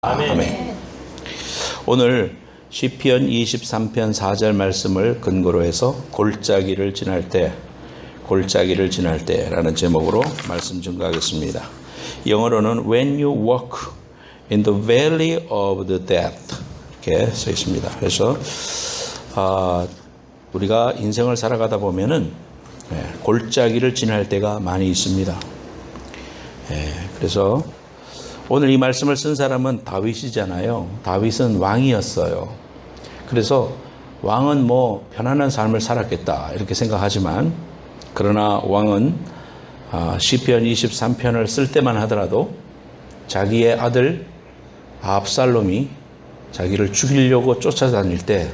아멘. 오늘 시편 23편 4절 말씀을 근거로 해서 골짜기를 지날 때라는 제목으로 말씀 증거하겠습니다. 영어로는 When you walk in the valley of the death 이렇게 써 있습니다. 그래서 우리가 인생을 살아가다 보면은 골짜기를 지날 때가 많이 있습니다. 그래서 오늘 이 말씀을 쓴 사람은 다윗이잖아요. 다윗은 왕이었어요. 그래서 왕은 뭐 편안한 삶을 살았겠다 이렇게 생각하지만, 그러나 왕은 시편 23편을 쓸 때만 하더라도 자기의 아들 압살롬이 자기를 죽이려고 쫓아다닐 때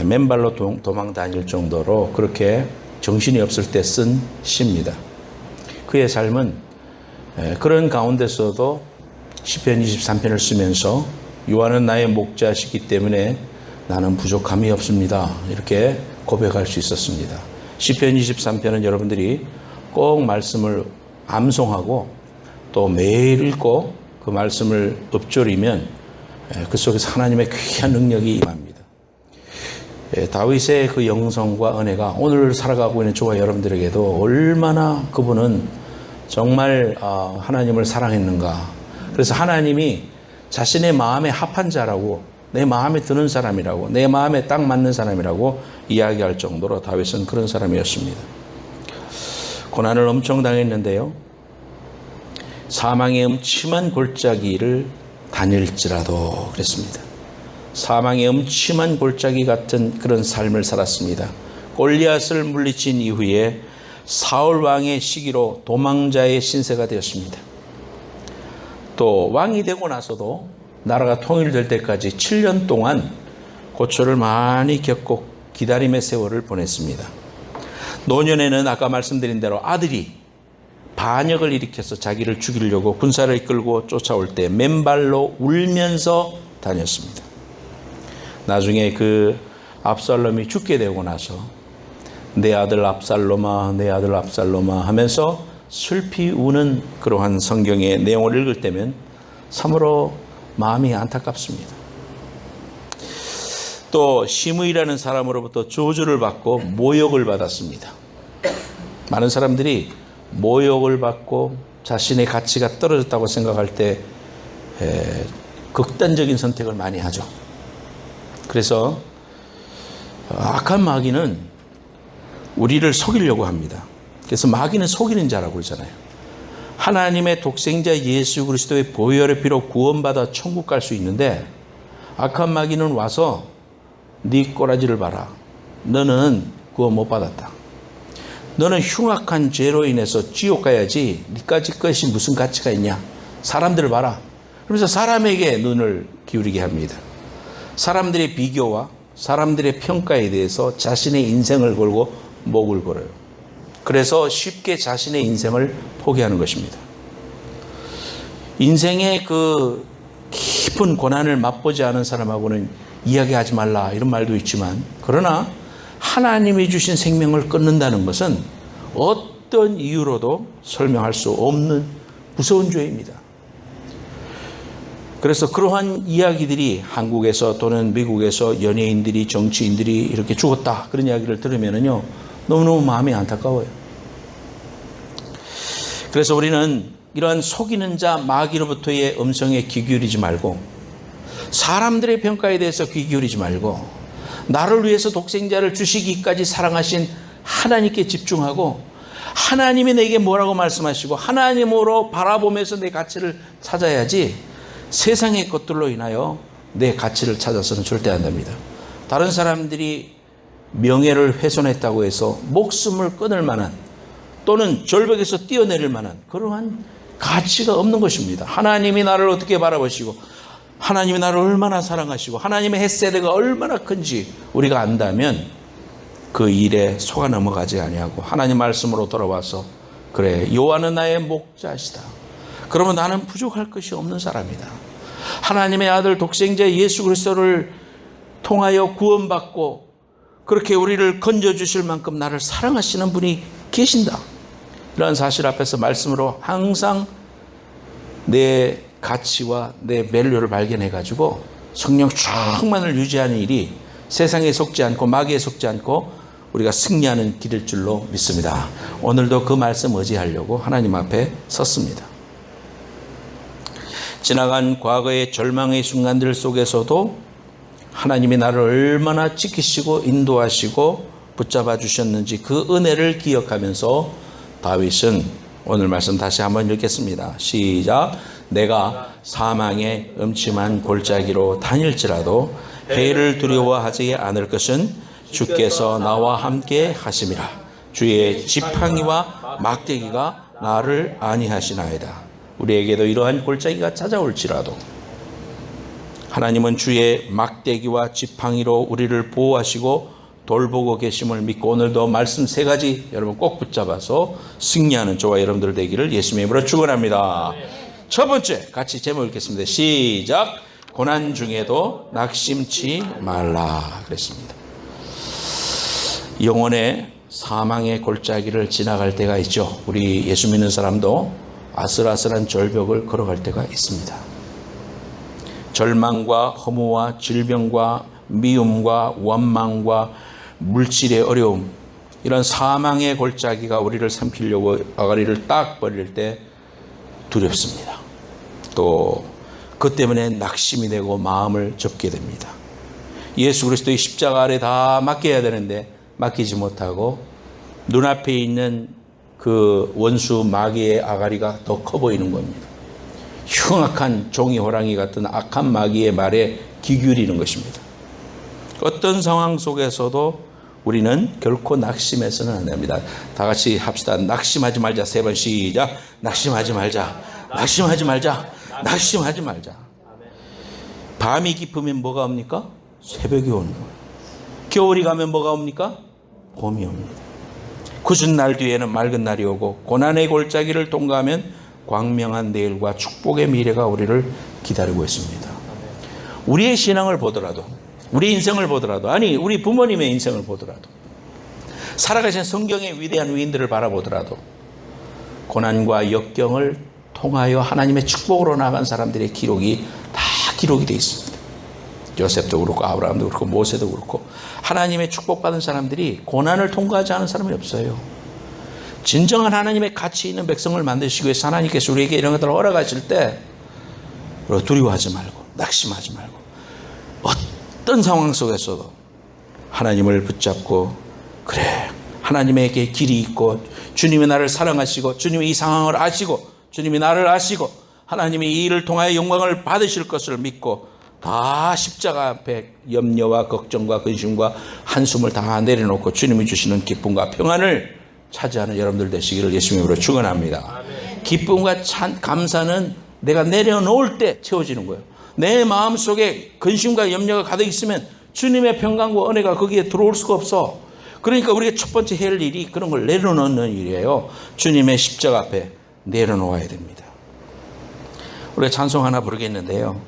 맨발로 도망 다닐 정도로 그렇게 정신이 없을 때 쓴 시입니다. 그의 삶은 그런 가운데서도 시편 23편을 쓰면서 여호와는 나의 목자시기 때문에 나는 부족함이 없습니다 이렇게 고백할 수 있었습니다. 시편 23편은 여러분들이 꼭 말씀을 암송하고 또 매일 읽고 그 말씀을 읊조리면 그 속에서 하나님의 귀한 능력이 임합니다. 다윗의 그 영성과 은혜가 오늘 살아가고 있는 저와 여러분들에게도 얼마나 그분은 정말 하나님을 사랑했는가. 그래서 하나님이 자신의 마음에 합한 자라고, 내 마음에 드는 사람이라고, 내 마음에 딱 맞는 사람이라고 이야기할 정도로 다윗은 그런 사람이었습니다. 고난을 엄청 당했는데요, 사망의 음침한 골짜기를 다닐지라도 그랬습니다. 사망의 음침한 골짜기 같은 그런 삶을 살았습니다. 골리앗을 물리친 이후에 사울 왕의 시기로 도망자의 신세가 되었습니다. 또 왕이 되고 나서도 나라가 통일될 때까지 7년 동안 고초를 많이 겪고 기다림의 세월을 보냈습니다. 노년에는 아까 말씀드린 대로 아들이 반역을 일으켜서 자기를 죽이려고 군사를 이끌고 쫓아올 때 맨발로 울면서 다녔습니다. 나중에 그 압살롬이 죽게 되고 나서 내 아들 압살롬아, 내 아들 압살롬아 하면서 슬피 우는 그러한 성경의 내용을 읽을 때면 참으로 마음이 안타깝습니다. 또 시므이라는 사람으로부터 저주를 받고 모욕을 받았습니다. 많은 사람들이 모욕을 받고 자신의 가치가 떨어졌다고 생각할 때 극단적인 선택을 많이 하죠. 그래서 악한 마귀는 우리를 속이려고 합니다. 그래서 마귀는 속이는 자라고 그러잖아요. 하나님의 독생자 예수 그리스도의 보혈의 피로 구원받아 천국 갈 수 있는데, 악한 마귀는 와서 네 꼬라지를 봐라, 너는 구원 못 받았다, 너는 흉악한 죄로 인해서 지옥 가야지, 네까지 것이 무슨 가치가 있냐, 사람들을 봐라, 그러면서 사람에게 눈을 기울이게 합니다. 사람들의 비교와 사람들의 평가에 대해서 자신의 인생을 걸고 목을 걸어요. 그래서 쉽게 자신의 인생을 포기하는 것입니다. 인생의 그 깊은 고난을 맛보지 않은 사람하고는 이야기하지 말라 이런 말도 있지만, 그러나 하나님이 주신 생명을 끊는다는 것은 어떤 이유로도 설명할 수 없는 무서운 죄입니다. 그래서 그러한 이야기들이 한국에서 또는 미국에서 연예인들이, 정치인들이 이렇게 죽었다 그런 이야기를 들으면은요, 너무너무 마음이 안타까워요. 그래서 우리는 이러한 속이는 자 마귀로부터의 음성에 귀 기울이지 말고, 사람들의 평가에 대해서 귀 기울이지 말고, 나를 위해서 독생자를 주시기까지 사랑하신 하나님께 집중하고, 하나님이 내게 뭐라고 말씀하시고 하나님으로 바라보면서 내 가치를 찾아야지, 세상의 것들로 인하여 내 가치를 찾아서는 절대 안 됩니다. 다른 사람들이 명예를 훼손했다고 해서 목숨을 끊을 만한, 또는 절벽에서 뛰어내릴 만한 그러한 가치가 없는 것입니다. 하나님이 나를 어떻게 바라보시고, 하나님이 나를 얼마나 사랑하시고, 하나님의 햇세대가 얼마나 큰지 우리가 안다면 그 일에 속아 넘어가지 아니하고 하나님 말씀으로 돌아와서, 그래, 여호와는 나의 목자시다, 그러면 나는 부족할 것이 없는 사람이다, 하나님의 아들 독생자 예수 그리스도를 통하여 구원받고 그렇게 우리를 건져주실 만큼 나를 사랑하시는 분이 계신다, 이런 사실 앞에서 말씀으로 항상 내 가치와 내 밸류를 발견해가지고 성령 충만을 유지하는 일이 세상에 속지 않고 마귀에 속지 않고 우리가 승리하는 길일 줄로 믿습니다. 오늘도 그 말씀 의지하려고 하나님 앞에 섰습니다. 지나간 과거의 절망의 순간들 속에서도 하나님이 나를 얼마나 지키시고 인도하시고 붙잡아 주셨는지 그 은혜를 기억하면서 다윗은 오늘 말씀 다시 한번 읽겠습니다. 시작. 내가 사망의 음침한 골짜기로 다닐지라도 해를 두려워하지 않을 것은 주께서 나와 함께 하심이라. 주의 지팡이와 막대기가 나를 안위하시나이다. 우리에게도 이러한 골짜기가 찾아올지라도 하나님은 주의 막대기와 지팡이로 우리를 보호하시고 돌보고 계심을 믿고 오늘도 말씀 3가지 여러분 꼭 붙잡아서 승리하는 저와 여러분들 되기를 예수님의 이름으로 축원합니다. 첫 번째 같이 제목 읽겠습니다. 시작. 고난 중에도 낙심치 말라 그랬습니다. 영혼의 사망의 골짜기를 지나갈 때가 있죠. 우리 예수 믿는 사람도 아슬아슬한 절벽을 걸어갈 때가 있습니다. 절망과 허무와 질병과 미움과 원망과 물질의 어려움, 이런 사망의 골짜기가 우리를 삼키려고 아가리를 딱 벌릴 때 두렵습니다. 또 그 때문에 낙심이 되고 마음을 접게 됩니다. 예수 그리스도의 십자가 아래 다 맡겨야 되는데 맡기지 못하고 눈앞에 있는 그 원수 마귀의 아가리가 더 커 보이는 겁니다. 흉악한 종이 호랑이 같은 악한 마귀의 말에 귀 기울이는 것입니다. 어떤 상황 속에서도 우리는 결코 낙심해서는 안 됩니다. 다 같이 합시다. 낙심하지 말자. 3번 시작. 낙심하지 말자. 낙심하지 말자. 낙심하지 말자. 밤이 깊으면 뭐가 옵니까? 새벽이 오는 거예요. 겨울이 가면 뭐가 옵니까? 봄이 옵니다. 굳은 날 뒤에는 맑은 날이 오고 고난의 골짜기를 통과하면 광명한 내일과 축복의 미래가 우리를 기다리고 있습니다. 우리의 신앙을 보더라도, 우리 인생을 보더라도, 아니 우리 부모님의 인생을 보더라도, 살아가신 성경의 위대한 위인들을 바라보더라도 고난과 역경을 통하여 하나님의 축복으로 나간 사람들의 기록이 다 기록이 되어 있습니다. 요셉도 그렇고 아브라함도 그렇고 모세도 그렇고 하나님의 축복받은 사람들이 고난을 통과하지 않은 사람이 없어요. 진정한 하나님의 가치 있는 백성을 만드시기 위해서 하나님께서 우리에게 이런 것들을 허락하실 때 두려워하지 말고 낙심하지 말고 어떤 상황 속에서도 하나님을 붙잡고 그래 하나님에게 길이 있고 주님이 나를 사랑하시고 주님이 이 상황을 아시고 주님이 나를 아시고 하나님이 이 일을 통하여 영광을 받으실 것을 믿고 다 십자가 앞에 염려와 걱정과 근심과 한숨을 다 내려놓고 주님이 주시는 기쁨과 평안을 차지하는 여러분들 되시기를 예수님으로 축원합니다. 기쁨과 감사는 내가 내려놓을 때 채워지는 거예요. 내 마음속에 근심과 염려가 가득 있으면 주님의 평강과 은혜가 거기에 들어올 수가 없어. 그러니까 우리가 첫 번째 해야 할 일이 그런 걸 내려놓는 일이에요. 주님의 십자가 앞에 내려놓아야 됩니다. 우리가 찬송 하나 부르겠는데요.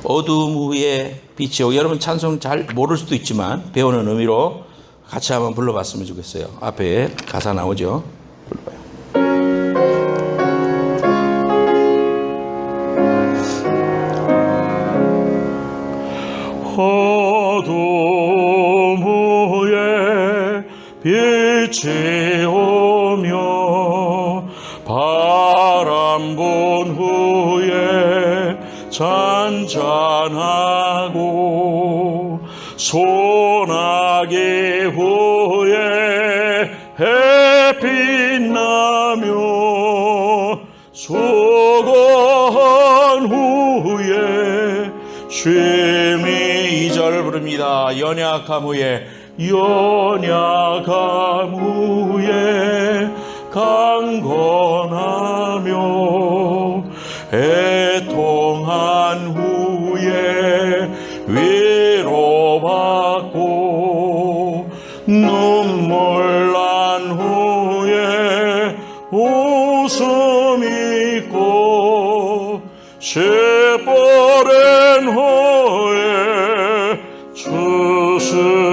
어둠 위에 빛이 오고, 여러분 찬송 잘 모를 수도 있지만 배우는 의미로 같이 한번 불러봤으면 좋겠어요. 앞에 가사 나오죠. 불러봐요. 어둠 위에 빛이 오며 바람 분 후에 잔잔하고 소나기 후에 햇빛 나며 수고한 후에 쉼이 2절 부릅니다. 연약함 후에 강건하며 애통한 후에 위로받고 눈물 난 후에 웃음 있고 시버린 후에 추수하네.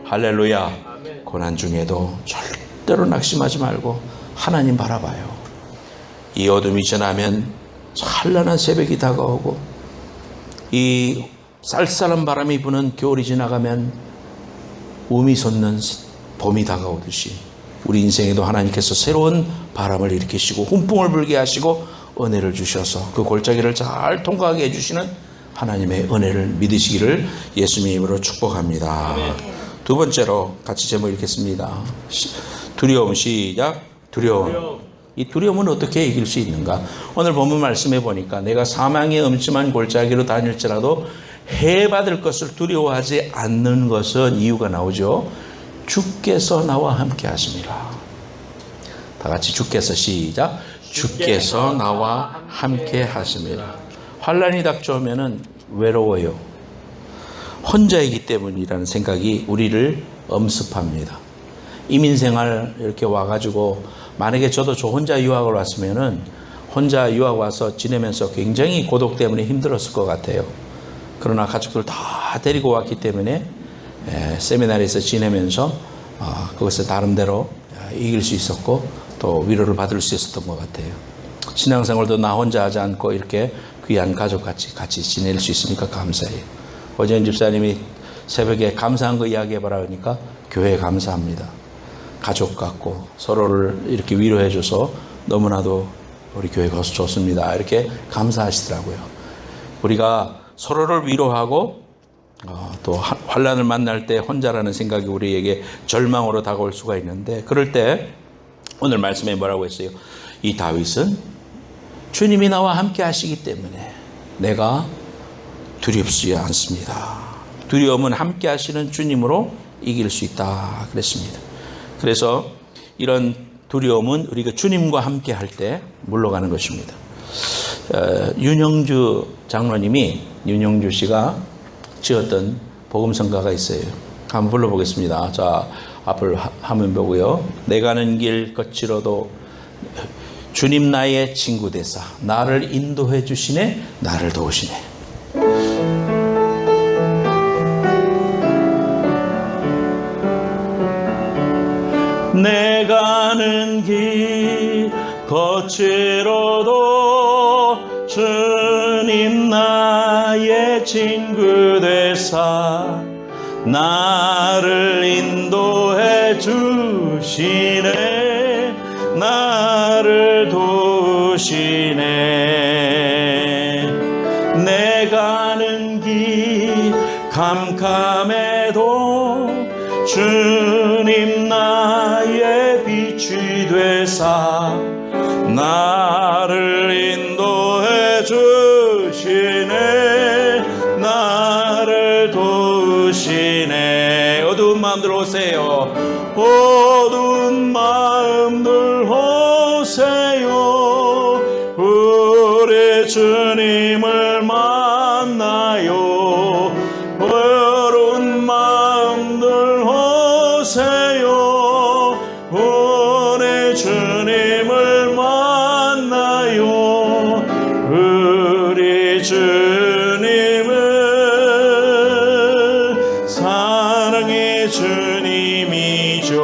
할렐루야. 고난 중에도 절대로 낙심하지 말고 하나님 바라봐요. 이 어둠이 지나면 찬란한 새벽이 다가오고, 이 쌀쌀한 바람이 부는 겨울이 지나가면 우미 솟는 봄이 다가오듯이 우리 인생에도 하나님께서 새로운 바람을 일으키시고 훈풍을 불게 하시고 은혜를 주셔서 그 골짜기를 잘 통과하게 해주시는 하나님의 은혜를 믿으시기를 예수님의 이름으로 축복합니다. 두 번째로 같이 제목 읽겠습니다. 두려움. 시작. 두려움. 이 두려움은 어떻게 이길 수 있는가? 오늘 본문 말씀해 보니까 내가 사망의 음침한 골짜기로 다닐지라도 해받을 것을 두려워하지 않는 것은 이유가 나오죠. 주께서 나와 함께 하심이라. 다 같이 주께서. 시작. 주께서 나와 함께 하심이라. 환난이 닥쳐오면은 외로워요. 혼자이기 때문이라는 생각이 우리를 엄습합니다. 이민생활 이렇게 와가지고 만약에 저도 저 혼자 유학을 왔으면은 혼자 유학 와서 지내면서 굉장히 고독 때문에 힘들었을 것 같아요. 그러나 가족들 다 데리고 왔기 때문에 세미나리에서 지내면서 그것을 나름대로 이길 수 있었고 또 위로를 받을 수 있었던 것 같아요. 신앙생활도 나 혼자 하지 않고 이렇게 귀한 가족같이 지낼 수 있으니까 감사해요. 오재현 집사님이 새벽에 감사한 거 이야기해봐라 하니까 교회에 감사합니다. 가족 같고 서로를 이렇게 위로해줘서 너무나도 우리 교회가 좋습니다. 이렇게 감사하시더라고요. 우리가 서로를 위로하고 또 환난을 만날 때 혼자라는 생각이 우리에게 절망으로 다가올 수가 있는데, 그럴 때 오늘 말씀에 뭐라고 했어요? 이 다윗은 주님이 나와 함께 하시기 때문에 내가 두렵지 않습니다. 두려움은 함께 하시는 주님으로 이길 수 있다 그랬습니다. 그래서 이런 두려움은 우리가 주님과 함께 할 때 물러가는 것입니다. 윤영주 장로님이, 윤영주 씨가 지었던 복음성가가 있어요. 한번 불러보겠습니다. 자, 앞을 화면 보고요. 내가 가는 길 거칠어도 주님 나의 친구 되사 나를 인도해 주시네, 나를 도우시네. 내가 가는 길 거칠어도 주님 나의 친구 되사 나를 인도해 주시네, 나를 도우시네. 내가 가는 길 캄캄해도 주님 나의 빛이 되사 나를 인도해 주시네, 나를 도우시네. 어두운 마음들 오세요. 어두운 마음들 오세요. 우리 주님을 만나요. 어두운 마음들 오세요. 우리 주님을 만나요. 우리 주님은 사랑의 주님이죠.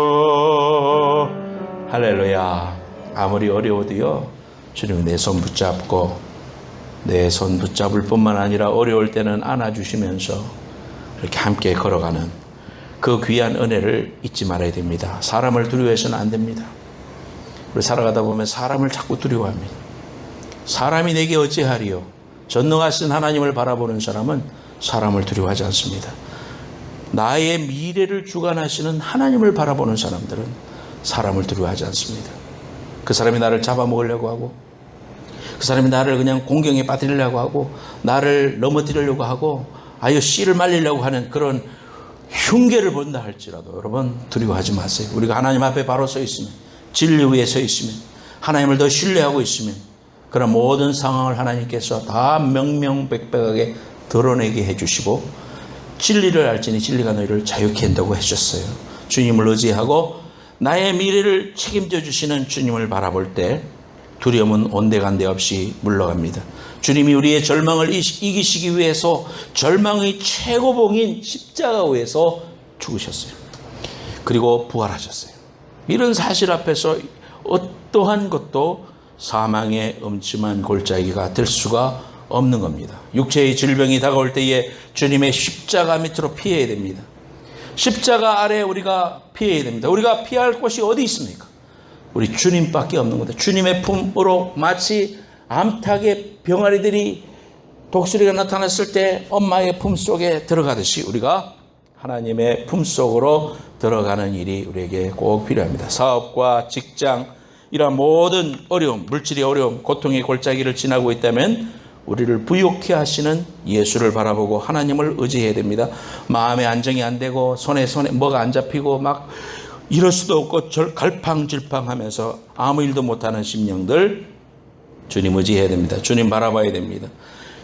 할렐루야. 아무리 어려워도요, 주님 내 손 붙잡고, 내 손 붙잡을 뿐만 아니라 어려울 때는 안아주시면서 이렇게 함께 걸어가는 그 귀한 은혜를 잊지 말아야 됩니다. 사람을 두려워해서는 안 됩니다. 우리 살아가다 보면 사람을 자꾸 두려워합니다. 사람이 내게 어찌하리요? 전능하신 하나님을 바라보는 사람은 사람을 두려워하지 않습니다. 나의 미래를 주관하시는 하나님을 바라보는 사람들은 사람을 두려워하지 않습니다. 그 사람이 나를 잡아먹으려고 하고, 그 사람이 나를 그냥 공경에 빠뜨리려고 하고, 나를 넘어뜨리려고 하고, 아유 씨를 말리려고 하는 그런 흉계를 본다 할지라도 여러분 두려워하지 마세요. 우리가 하나님 앞에 바로 서 있으면, 진리 위에 서 있으면, 하나님을 더 신뢰하고 있으면 그런 모든 상황을 하나님께서 다 명명백백하게 드러내게 해주시고, 진리를 알지니 진리가 너희를 자유케 한다고 해주셨어요. 주님을 의지하고 나의 미래를 책임져 주시는 주님을 바라볼 때 두려움은 온데간데 없이 물러갑니다. 주님이 우리의 절망을 이기시기 위해서 절망의 최고봉인 십자가 위에서 죽으셨어요. 그리고 부활하셨어요. 이런 사실 앞에서 어떠한 것도 사망의 음침한 골짜기가 될 수가 없는 겁니다. 육체의 질병이 다가올 때에 주님의 십자가 밑으로 피해야 됩니다. 십자가 아래 우리가 피해야 됩니다. 우리가 피할 곳이 어디 있습니까? 우리 주님밖에 없는 겁니다. 주님의 품으로 마치 암탉의 병아리들이 독수리가 나타났을 때 엄마의 품 속에 들어가듯이 우리가 하나님의 품 속으로 들어가는 일이 우리에게 꼭 필요합니다. 사업과 직장, 이러한 모든 어려움, 물질의 어려움, 고통의 골짜기를 지나고 있다면 우리를 부욕해 하시는 예수를 바라보고 하나님을 의지해야 됩니다. 마음의 안정이 안 되고 손에 뭐가 안 잡히고 막 이럴 수도 없고 갈팡질팡하면서 아무 일도 못하는 심령들, 주님 의지해야 됩니다. 주님 바라봐야 됩니다.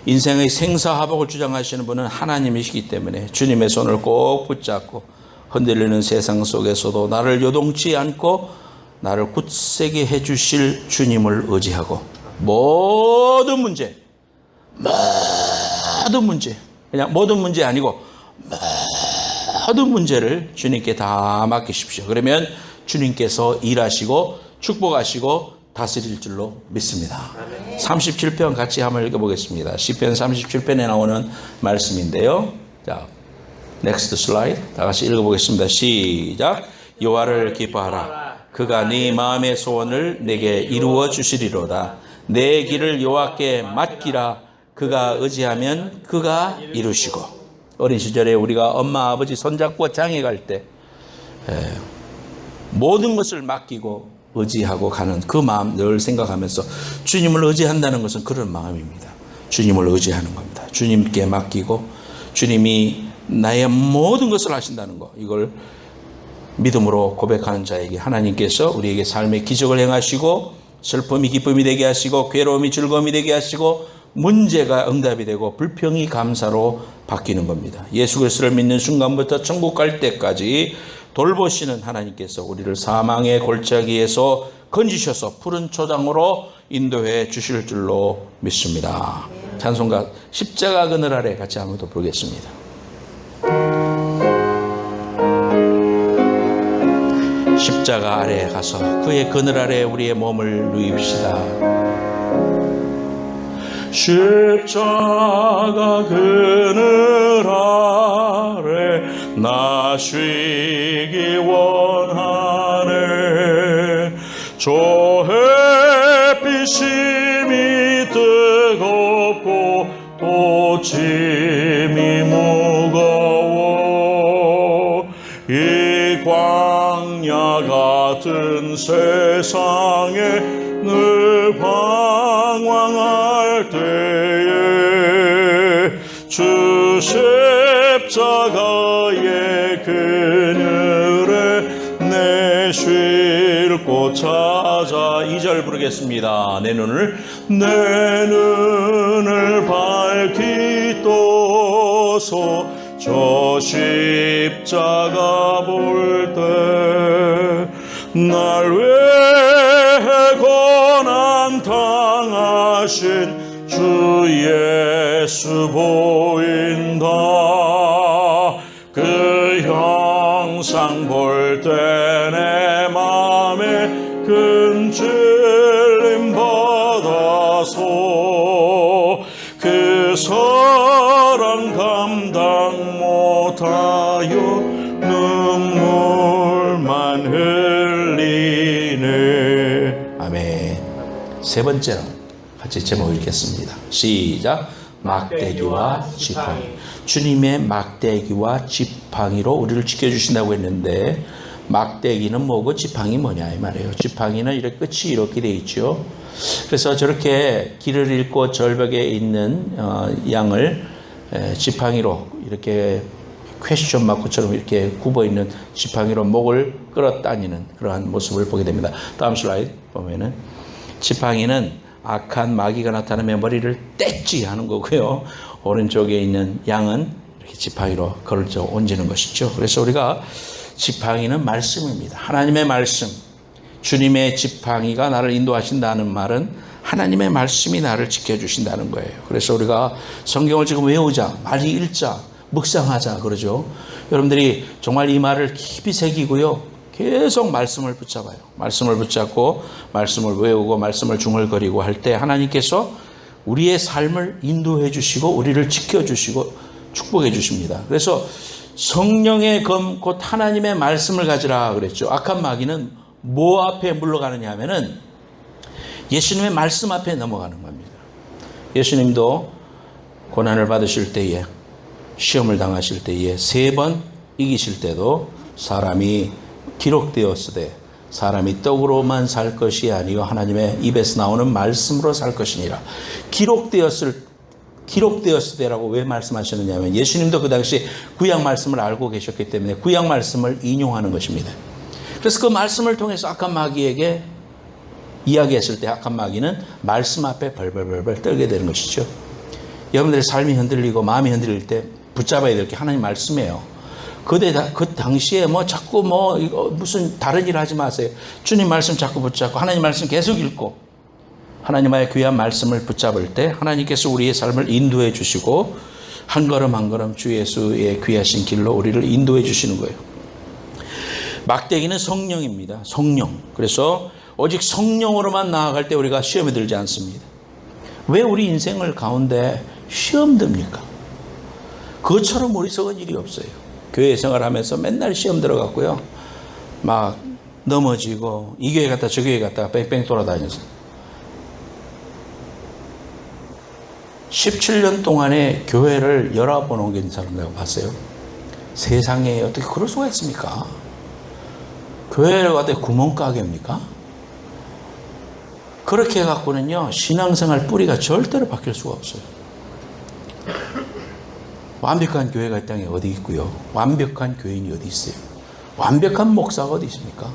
인생의 생사화복을 주장하시는 분은 하나님이시기 때문에 주님의 손을 꼭 붙잡고 흔들리는 세상 속에서도 나를 요동치 않고 나를 굳세게 해주실 주님을 의지하고 모든 문제, 그냥 모든 문제 아니고 모든 문제를 주님께 다 맡기십시오. 그러면 주님께서 일하시고 축복하시고 다스릴 줄로 믿습니다. 37편 같이 한번 읽어보겠습니다. 시편 37편에 나오는 말씀인데요. 자, 넥스트 슬라이드 다 같이 읽어보겠습니다. 시작. 여호와를 기뻐하라. 그가 네 마음의 소원을 내게 이루어 주시리로다. 내 길을 여호와께 맡기라. 그가 의지하면 그가 이루시고. 어린 시절에 우리가 엄마 아버지 손잡고 장에 갈 때 모든 것을 맡기고 의지하고 가는 그 마음 늘 생각하면서 주님을 의지한다는 것은 그런 마음입니다. 주님을 의지하는 겁니다. 주님께 맡기고 주님이 나의 모든 것을 하신다는 것, 이걸 믿음으로 고백하는 자에게 하나님께서 우리에게 삶의 기적을 행하시고 슬픔이 기쁨이 되게 하시고 괴로움이 즐거움이 되게 하시고 문제가 응답이 되고 불평이 감사로 바뀌는 겁니다. 예수 그리스도를 믿는 순간부터 천국 갈 때까지 돌보시는 하나님께서 우리를 사망의 골짜기에서 건지셔서 푸른 초장으로 인도해 주실 줄로 믿습니다. 찬송가 십자가 그늘 아래 같이 한번 더 부르겠습니다. 십자가 아래에 가서 그의 그늘 아래 우리의 몸을 누입시다. 십자가 그늘 아래 나 쉬기 원하네. 저 햇빛이 뜨겁고 또 짐이 무거워. 이 광야 같은 세상에 늘 방황할 때에 주 십자가의 그늘에 내 쉴 곳 찾아. 2절 부르겠습니다. 내 눈을 밝히 떠서 저 십자가 볼 때 날 위해 고난 당하신 주 예수 보인다. 그 형상 볼 때 내 맘에 큰 찔림 받아서 그 사랑 감당 못하여 눈물만 흘리네. 아멘. 세 번째로 같이 제목 읽겠습니다. 시작. 막대기와 지팡이. 주님의 막대기와 지팡이로 우리를 지켜주신다고 했는데 막대기는 뭐고 지팡이 뭐냐 이 말이에요. 지팡이는 이렇게 끝이 이렇게 돼 있죠. 그래서 저렇게 길을 잃고 절벽에 있는 양을 지팡이로 이렇게 퀘스천 마크처럼 이렇게 굽어 있는 지팡이로 목을 끌어다니는 그러한 모습을 보게 됩니다. 다음 슬라이드 보면은 지팡이는 악한 마귀가 나타나면 머리를 떼찌 하는 거고요. 오른쪽에 있는 양은 이렇게 지팡이로 걸쳐 얹는 것이죠. 그래서 우리가 지팡이는 말씀입니다. 하나님의 말씀. 주님의 지팡이가 나를 인도하신다는 말은 하나님의 말씀이 나를 지켜주신다는 거예요. 그래서 우리가 성경을 지금 외우자, 많이 읽자, 묵상하자 그러죠. 여러분들이 정말 이 말을 깊이 새기고요. 계속 말씀을 붙잡아요. 말씀을 붙잡고 말씀을 외우고 말씀을 중얼거리고 할 때 하나님께서 우리의 삶을 인도해 주시고 우리를 지켜주시고 축복해 주십니다. 그래서 성령의 검 곧 하나님의 말씀을 가지라 그랬죠. 악한 마귀는 뭐 앞에 물러가느냐 하면은 예수님의 말씀 앞에 넘어가는 겁니다. 예수님도 고난을 받으실 때에 시험을 당하실 때에 3번 이기실 때도 사람이 기록되었으되 사람이 떡으로만 살 것이 아니요 하나님의 입에서 나오는 말씀으로 살 것이니라. 기록되었으되라고 왜 말씀하셨느냐면 예수님도 그 당시 구약 말씀을 알고 계셨기 때문에 구약 말씀을 인용하는 것입니다. 그래서 그 말씀을 통해서 악한 마귀에게 이야기했을 때 악한 마귀는 말씀 앞에 벌벌벌 떨게 되는 것이죠. 여러분들의 삶이 흔들리고 마음이 흔들릴 때 붙잡아야 될 게 하나님 말씀이에요. 그 당시에 자꾸 무슨 다른 일 하지 마세요. 주님 말씀 자꾸 붙잡고 하나님 말씀 계속 읽고 하나님의 귀한 말씀을 붙잡을 때 하나님께서 우리의 삶을 인도해 주시고 한 걸음 한 걸음 주 예수의 귀하신 길로 우리를 인도해 주시는 거예요. 막대기는 성령입니다. 성령. 그래서 오직 성령으로만 나아갈 때 우리가 시험에 들지 않습니다. 왜 우리 인생을 가운데 시험 듭니까? 그것처럼 어리석은 일이 없어요. 교회 생활하면서 맨날 시험 들어갔고요. 막 넘어지고 이 교회 갔다 저 교회 갔다가 뺑뺑 돌아다녀서 17년 동안에 교회를 19번 옮긴 사람 내가 봤어요. 세상에 어떻게 그럴 수가 있습니까? 교회를 가도 구멍가게입니까? 그렇게 해갖고는요 신앙생활 뿌리가 절대로 바뀔 수가 없어요. 완벽한 교회가 이 땅에 어디 있고요. 완벽한 교인이 어디 있어요. 완벽한 목사가 어디 있습니까?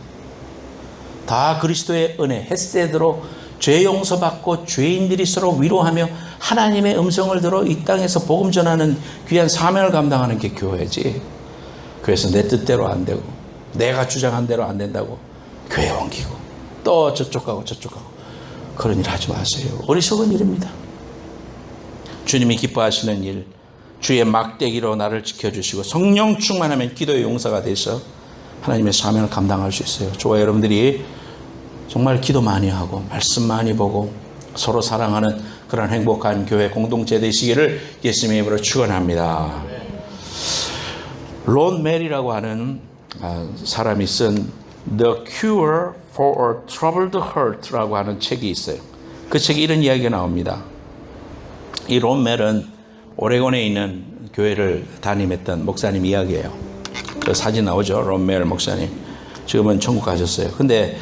다 그리스도의 은혜, 헤세드로 죄 용서받고 죄인들이 서로 위로하며 하나님의 음성을 들어 이 땅에서 복음 전하는 귀한 사명을 감당하는 게 교회지. 그래서 내 뜻대로 안 되고 내가 주장한 대로 안 된다고 교회 옮기고 또 저쪽 가고 저쪽 가고 그런 일 하지 마세요. 어리석은 일입니다. 주님이 기뻐하시는 일, 주의 막대기로 나를 지켜주시고 성령 충만하면 기도의 용사가 돼서 하나님의 사명을 감당할 수 있어요. 저와 여러분들이 정말 기도 많이 하고 말씀 많이 보고 서로 사랑하는 그런 행복한 교회 공동체 되시기를 예수님의 이름으로 축원합니다. 론 메리라고 하는 사람이 쓴 The Cure for a Troubled Heart라고 하는 책이 있어요. 그 책에 이런 이야기가 나옵니다. 이 론 멜은 오레곤에 있는 교회를 담임했던 목사님 이야기예요. 그 사진 나오죠. 론 멜 목사님. 지금은 천국 가셨어요. 근데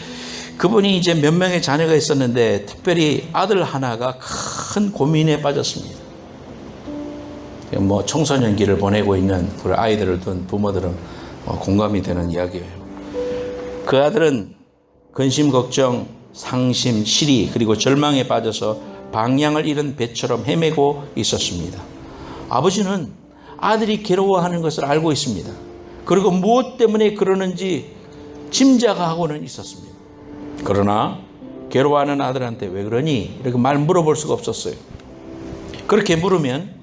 그분이 이제 몇 명의 자녀가 있었는데 특별히 아들 하나가 큰 고민에 빠졌습니다. 청소년기를 보내고 있는 그 아이들을 둔 부모들은 공감이 되는 이야기예요. 그 아들은 근심, 걱정, 상심, 시리 그리고 절망에 빠져서 방향을 잃은 배처럼 헤매고 있었습니다. 아버지는 아들이 괴로워하는 것을 알고 있습니다. 그리고 무엇 때문에 그러는지 짐작하고는 있었습니다. 그러나 괴로워하는 아들한테 왜 그러니? 이렇게 말 물어볼 수가 없었어요. 그렇게 물으면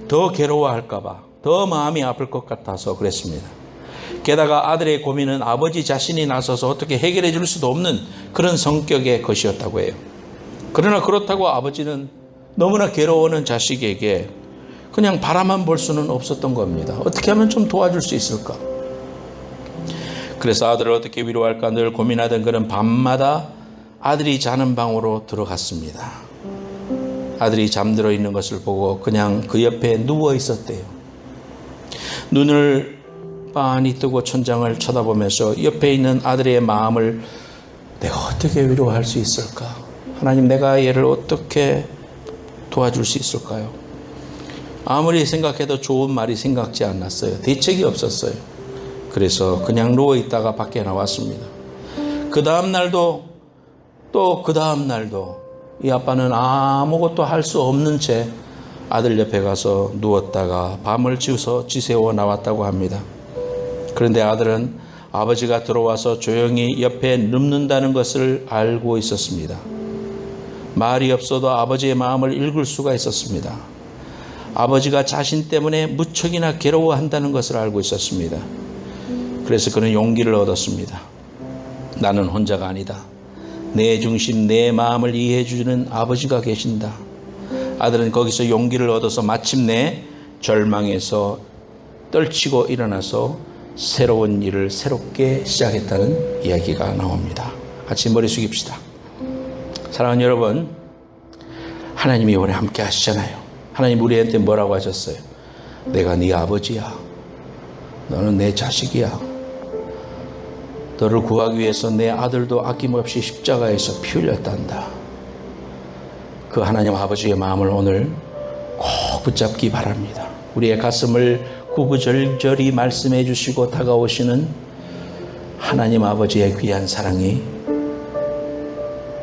더 괴로워할까 봐, 더 마음이 아플 것 같아서 그랬습니다. 게다가 아들의 고민은 아버지 자신이 나서서 어떻게 해결해 줄 수도 없는 그런 성격의 것이었다고 해요. 그러나 그렇다고 아버지는 너무나 괴로워하는 자식에게 그냥 바라만 볼 수는 없었던 겁니다. 어떻게 하면 좀 도와줄 수 있을까? 그래서 아들을 어떻게 위로할까 늘 고민하던 그는 밤마다 아들이 자는 방으로 들어갔습니다. 아들이 잠들어 있는 것을 보고 그냥 그 옆에 누워 있었대요. 눈을 빤히 뜨고 천장을 쳐다보면서 옆에 있는 아들의 마음을 내가 어떻게 위로할 수 있을까? 하나님, 내가 얘를 어떻게 도와줄 수 있을까요? 아무리 생각해도 좋은 말이 생각지 않았어요. 대책이 없었어요. 그래서 그냥 누워있다가 밖에 나왔습니다. 그 다음 날도 또 그 다음 날도 이 아빠는 아무것도 할 수 없는 채 아들 옆에 가서 누웠다가 밤을 지새워 나왔다고 합니다. 그런데 아들은 아버지가 들어와서 조용히 옆에 눕는다는 것을 알고 있었습니다. 말이 없어도 아버지의 마음을 읽을 수가 있었습니다. 아버지가 자신 때문에 무척이나 괴로워한다는 것을 알고 있었습니다. 그래서 그는 용기를 얻었습니다. 나는 혼자가 아니다. 내 중심, 내 마음을 이해해 주는 아버지가 계신다. 아들은 거기서 용기를 얻어서 마침내 절망에서 떨치고 일어나서 새로운 일을 새롭게 시작했다는 이야기가 나옵니다. 같이 머리 숙입시다. 사랑하는 여러분, 하나님이 이번에 함께 하시잖아요. 하나님 우리한테 뭐라고 하셨어요? 내가 네 아버지야. 너는 내 자식이야. 너를 구하기 위해서 내 아들도 아낌없이 십자가에서 피 흘렸단다. 그 하나님 아버지의 마음을 오늘 꼭 붙잡기 바랍니다. 우리의 가슴을 구구절절히 말씀해 주시고 다가오시는 하나님 아버지의 귀한 사랑이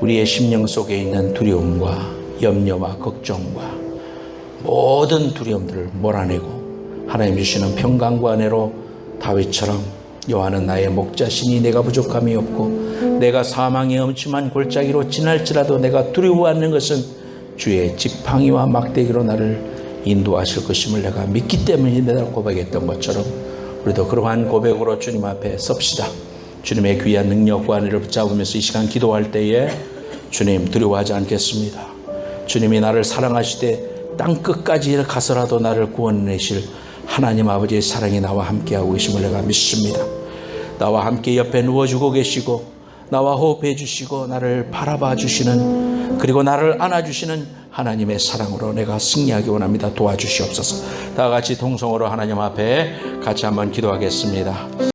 우리의 심령 속에 있는 두려움과 염려와 걱정과 모든 두려움들을 몰아내고 하나님 주시는 평강과 은혜로 다윗처럼 여호와는 나의 목자시니 내가 부족함이 없고 내가 사망의 엄침한 골짜기로 지날지라도 내가 두려워하는 것은 주의 지팡이와 막대기로 나를 인도하실 것임을 내가 믿기 때문이다 고백했던 것처럼 우리도 그러한 고백으로 주님 앞에 섭시다. 주님의 귀한 능력과 은혜를 붙잡으면서 이 시간 기도할 때에 주님 두려워하지 않겠습니다. 주님이 나를 사랑하시되 땅끝까지 가서라도 나를 구원내실 하나님 아버지의 사랑이 나와 함께하고 계심을 내가 믿습니다. 나와 함께 옆에 누워주고 계시고 나와 호흡해 주시고 나를 바라봐 주시는 그리고 나를 안아주시는 하나님의 사랑으로 내가 승리하기 원합니다. 도와주시옵소서. 다 같이 통성으로 하나님 앞에 같이 한번 기도하겠습니다.